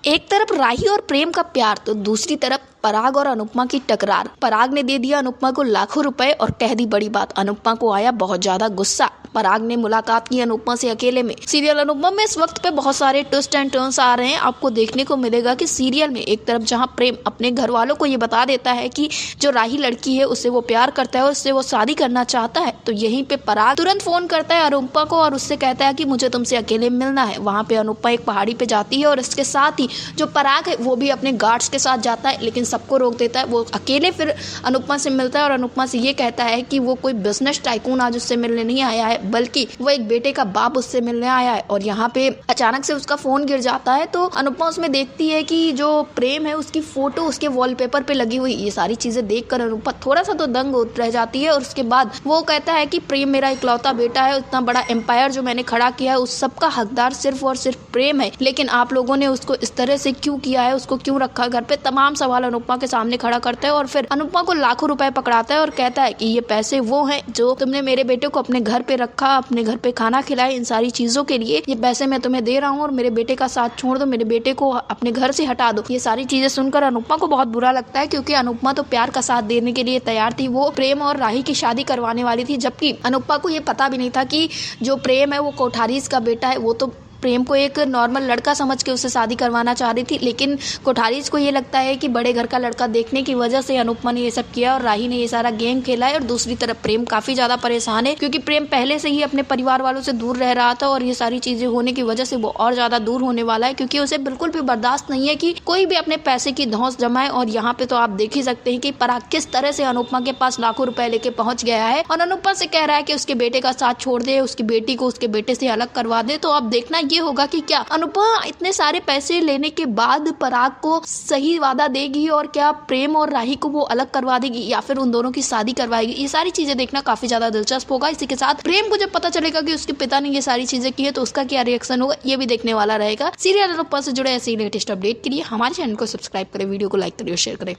एक तरफ राही और प्रेम का प्यार तो दूसरी तरफ पराग और अनुपमा की टकरार। पराग ने दे दिया अनुपमा को लाखों रुपए और कह दी बड़ी बात। अनुपमा को आया बहुत ज्यादा गुस्सा। पराग ने मुलाकात की अनुपमा से अकेले में। सीरियल अनुपमा में इस वक्त पे बहुत सारे ट्विस्ट एंड टर्न्स आ रहे हैं। आपको देखने को मिलेगा कि सीरियल में एक तरफ जहां प्रेम अपने घर वालों को ये बता देता है कि जो राही लड़की है उससे वो प्यार करता है और उससे वो शादी करना चाहता है, तो यहीं पे पराग तुरंत फोन करता है अनुपमा को और उससे कहता है कि मुझे तुमसे अकेले मिलना है। वहां पे अनुपमा एक पहाड़ी पे जाती है और इसके साथ ही जो पराग है वो भी अपने गार्ड्स के साथ जाता है, लेकिन सबको रोक देता है। वो अकेले फिर अनुपमा से मिलता है और अनुपमा से ये कहता है कि वो कोई बिजनेस टाइकून आज उससे मिलने नहीं आया है, बल्कि वो एक बेटे का बाप उससे मिलने आया है। और यहाँ पे अचानक से उसका फोन गिर जाता है तो अनुपमा उसमें देखती है कि जो प्रेम है उसकी फोटो उसके वॉलपेपर पे लगी हुई। ये सारी चीजें देखकर अनुपमा थोड़ा सा तो दंग रह जाती है और उसके बाद वो कहता है कि प्रेम मेरा इकलौता बेटा है, इतना बड़ा एम्पायर जो मैंने खड़ा किया है उस सबका हकदार सिर्फ और सिर्फ प्रेम है, लेकिन आप लोगों ने उसको इस तरह से क्यों किया है, उसको क्यों रखा घर पे। तमाम सवाल अनुपमा के सामने खड़ा करता है और फिर अनुपमा को लाखों रुपए पकड़ाता है और कहता है कि ये पैसे वो हैं जो तुमने मेरे बेटे को अपने घर पे रखा, अपने घर पे खाना खिलाए, इन सारी चीजों के लिए ये पैसे मैं तुम्हें दे रहा हूँ और मेरे बेटे का साथ छोड़ दो, मेरे बेटे को अपने घर से हटा दो। ये सारी चीजें सुनकर अनुपमा को बहुत बुरा लगता है, क्योंकि अनुपमा तो प्यार का साथ देने के लिए तैयार थी। वो प्रेम और राही की शादी करवाने वाली थी, जबकि अनुपमा को ये पता भी नहीं था कि जो प्रेम है वो कोठारीज का बेटा है। वो तो प्रेम को एक नॉर्मल लड़का समझ के उससे शादी करवाना चाह रही थी, लेकिन कोठारीज को ये लगता है कि बड़े घर का लड़का देखने की वजह से अनुपमा ने ये सब किया और राही ने ये सारा गेम खेला है। और दूसरी तरफ प्रेम काफी ज्यादा परेशान है, क्योंकि प्रेम पहले से ही अपने परिवार वालों से दूर रह रहा था और ये सारी चीजें होने की वजह से वो और ज्यादा दूर होने वाला है, क्योंकि उसे बिल्कुल भी बर्दाश्त नहीं है कि कोई भी अपने पैसे की धौंस जमाए। और यहाँ पे तो आप देख ही सकते हैं कि पराग किस तरह से अनुपमा के पास लाखों रुपए लेके पहुंच गया है और अनुपमा से कह रहा है कि उसके बेटे का साथ छोड़ दे, उसकी बेटी को उसके बेटे से अलग करवा दे। तो अब देखना ये होगा कि क्या अनुपमा इतने सारे पैसे लेने के बाद पराग को सही वादा देगी और क्या प्रेम और राही को वो अलग करवा देगी या फिर उन दोनों की शादी करवाएगी। ये सारी चीजें देखना काफी ज्यादा दिलचस्प होगा। इसी के साथ प्रेम को जब पता चलेगा कि उसके पिता ने ये सारी चीजें की है तो उसका क्या रिएक्शन होगा ये भी देखने वाला रहेगा। सीरियल अनुपमा से जुड़े ऐसे ही लेटेस्ट अपडेट के लिए हमारे चैनल को सब्सक्राइब करें, वीडियो को लाइक करें और शेयर करें।